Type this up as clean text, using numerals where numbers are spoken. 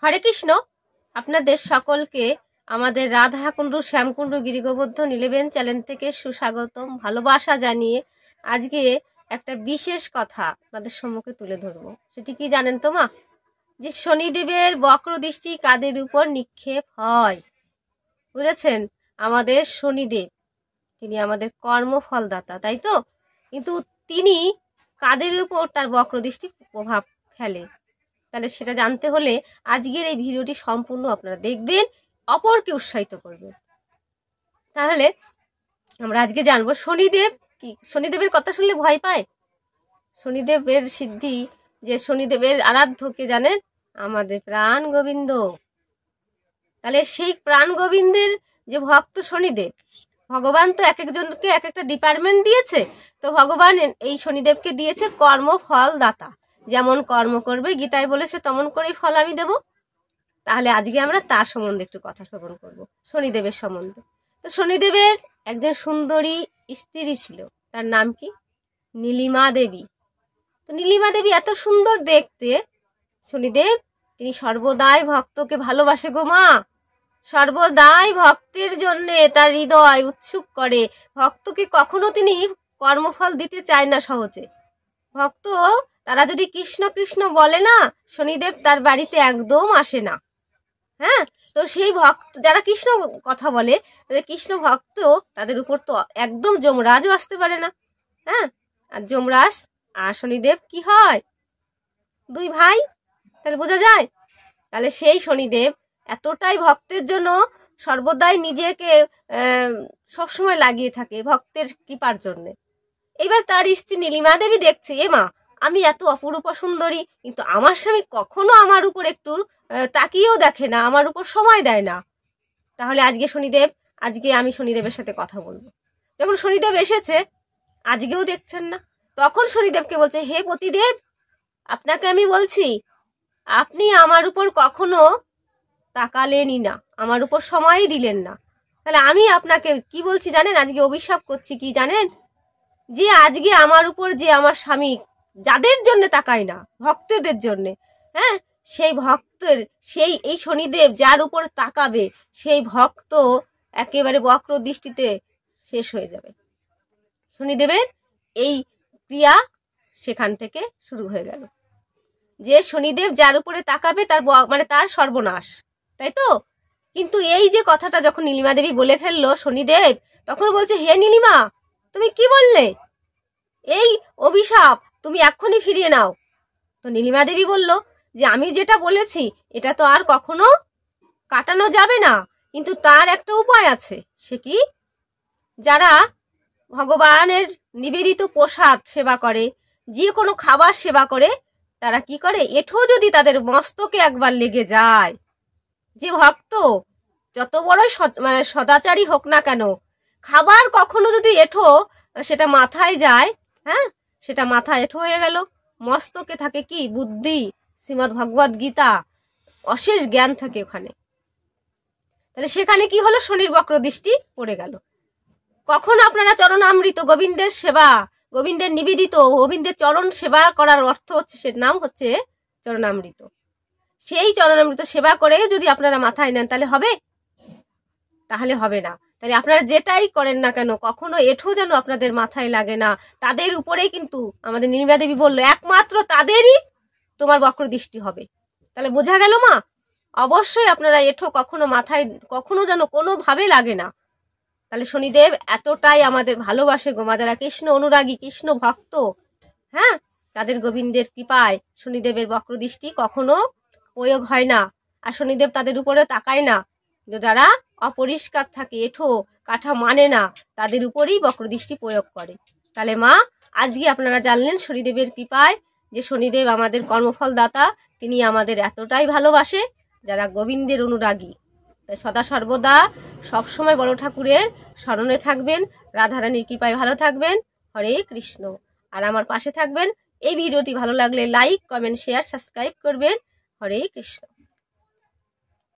হরে কৃষ্ণ। আপনাদের সকলকে আমাদের রাধাকুণ্ড শ্যামকুণ্ড গিরিগোবর্ধ নীলবেন চ্যানেল থেকে সুস্বাগতম, ভালোবাসা জানিয়ে আজকে একটা বিশেষ কথা আপনাদের সম্মুখে তুলে ধরবো। সেটি কি জানেন তো মা? যে শনিদেবের বক্র দৃষ্টি কাদের উপর নিক্ষেপ হয়। বুঝেছেন? আমাদের শনিদেব তিনি আমাদের কর্মফলদাতা, তাই তো? কিন্তু তিনি কাদের উপর তার বক্র দৃষ্টি প্রভাব ফেলে, তাহলে সেটা জানতে হলে আজকের এই ভিডিওটি সম্পূর্ণ আপনারা দেখবেন, অপরকে উৎসাহিত করবেন। তাহলে আমরা আজকে জানবো শনিদেব কি। শনিদেবের কথা শুনলে ভয় পায়? শনিদেবের সিদ্ধি, যে শনিদেবের আরাধ্যকে জানেন? আমাদের প্রাণ গোবিন্দ। তাহলে সেই প্রাণ গোবিন্দের যে ভক্ত শনিদেব, ভগবান তো এক একজনকে এক একটা ডিপার্টমেন্ট দিয়েছে। তো ভগবান এই শনিদেবকে দিয়েছে কর্মফল দাতা। যেমন কর্ম করবে গীতায় বলেছে তেমন করেই ফল আমি দেব। তাহলে আজকে আমরা তার সম্বন্ধে একটু কথা শ্রবণ করব, শনিদেবের সম্বন্ধে। তো শনিদেবের একজন সুন্দরী স্ত্রী ছিল, তার নাম কি? নীলিমা দেবী। তো নীলিমা দেবী এত সুন্দর দেখতে। শনিদেব তিনি সর্বদাই ভক্তকে ভালোবাসে গো মা, সর্বদাই ভক্তের জন্য তার হৃদয় উৎসুক করে। ভক্তকে কখনো তিনি কর্মফল দিতে চায় না সহজে। ভক্ত তারা যদি কৃষ্ণ কৃষ্ণ বলে না, শনিদেব তার বাড়িতে একদম আসে না। হ্যাঁ, তো সেই ভক্ত যারা কৃষ্ণ কথা বলে, কৃষ্ণ ভক্ত, তাদের উপর তো একদম যমরাজও আসতে পারে না। হ্যাঁ, আর যমরাজ আর শনিদেব কি হয়? দুই ভাই। তাহলে বোঝা যায়। তাহলে সেই শনিদেব এতটাই ভক্তের জন্য সর্বদাই নিজেকে সবসময় লাগিয়ে থাকে ভক্তের কৃপার জন্যে। এবার তার স্ত্রী নীলিমা দেবী দেখছে, এ মা, আমি এত অপরূপা সুন্দরী, কিন্তু আমার স্বামী কখনো আমার উপর একটু তাকিয়েও দেখে না, আমার উপর সময় দেয় না। তাহলে আজকে আমি শনিদেবের সাথে কথা বলবো। যখন শনিদেব এসেছে, আজকেও দেখছেন না, তখন শনিদেবকে বলছে, হে পতিদেব, আপনাকে আমি বলছি, আপনি আমার উপর কখনো তাকালেনই না, আমার উপর সময়ই দিলেন না। তাহলে আমি আপনাকে কি বলছি জানেন? আজকে অভিশাপ করছি কি জানেন? যে আজকে আমার উপর যে আমার স্বামী যাদের জন্য তাকায় না, ভক্তদের জন্য, হ্যাঁ, সেই ভক্তের এই শনিদেব যার উপর তাকাবে, সেই ভক্ত একেবারে বক্র দৃষ্টিতে শেষ হয়ে যাবে। শনিদেবের এই ক্রিয়া সেখান থেকে শুরু হয়ে গেল, যে শনিদেব যার উপরে তাকাবে তার তার সর্বনাশ, তাই তো? কিন্তু এই যে কথাটা যখন নীলিমা দেবী বলে ফেললো শনিদেব, তখন বলছে, হে নীলিমা, তুমি কি বললে? এই অভিশাপ তুমি এক্ষুনি ফিরিয়ে নাও। তো নীলিমা দেবী বলল যে আমি যেটা বলেছি এটা তো আর কখনো কাটানো যাবে না, কিন্তু তার একটা উপায় আছে। সে কি? যারা ভগবানের নিবেদিত প্রসাদ সেবা করে, যে কোনো খাবার সেবা করে, তারা কি করে? এঠো যদি তাদের মস্তকে একবার লেগে যায়, যে ভক্ত যত বড়ই সদাচারী হোক না কেন, খাবার কখনো যদি এঠো সেটা মাথায় যায়, হ্যাঁ, সেটা মাথা এঠো হয়ে গেল, মস্তকে থাকে কি? বুদ্ধি, শ্রীমদ্ ভগবদ গীতা, অশেষ জ্ঞান থাকে ওখানে। তাহলে সেখানে কি হলো? শনির বক্র দৃষ্টি পড়ে গেল। কখন আপনারা চরণামৃত, গোবিন্দের সেবা, গোবিন্দের নিবেদিত, গোবিন্দের চরণ সেবা করার অর্থ হচ্ছে, সে নাম হচ্ছে চরণামৃত। সেই চরণামৃত সেবা করে যদি আপনারা মাথায় নেন, তাহলে হবে? তাহলে হবে না। তাহলে আপনারা যেটাই করেন না কেন, কখনো এঠো যেন আপনাদের মাথায় লাগে না। তাদের উপরেই কিন্তু আমাদের নীলিমা দেবী বললো, একমাত্র তাদেরই তোমার বক্র দৃষ্টি হবে। তাহলে বোঝা গেল মা? অবশ্যই আপনারা এঠো কখনো মাথায় কখনো যেন কোনোভাবে লাগে না। তাহলে শনিদেব এতটাই আমাদের ভালোবাসে গো মা, যারা কৃষ্ণ অনুরাগী, কৃষ্ণ ভক্ত, হ্যাঁ, তাদের গোবিন্দের কৃপায় শনিদেবের বক্র দৃষ্টি কখনো প্রয়োগ হয় না, আর শনিদেব তাদের উপরে তাকায় না। কিন্তু যারা অপরিষ্কার থাকে, এঠো কাঠা মানে না, তাদের উপরেই বক্র দৃষ্টি প্রয়োগ করে। তাহলে মা, আজকে আপনারা জানলেন শনিদেবের কৃপায় যে শনিদেব আমাদের কর্মফল দাতা, তিনি আমাদের এতটাই ভালোবাসে যারা গোবিন্দের অনুরাগী। তাই সদা সর্বদা সবসময় বড় ঠাকুরের স্মরণে থাকবেন, রাধারানীর কৃপায় ভালো থাকবেন। হরে কৃষ্ণ। আর আমার পাশে থাকবেন। এই ভিডিওটি ভালো লাগলে লাইক, কমেন্ট, শেয়ার, সাবস্ক্রাইব করবেন। হরে কৃষ্ণ।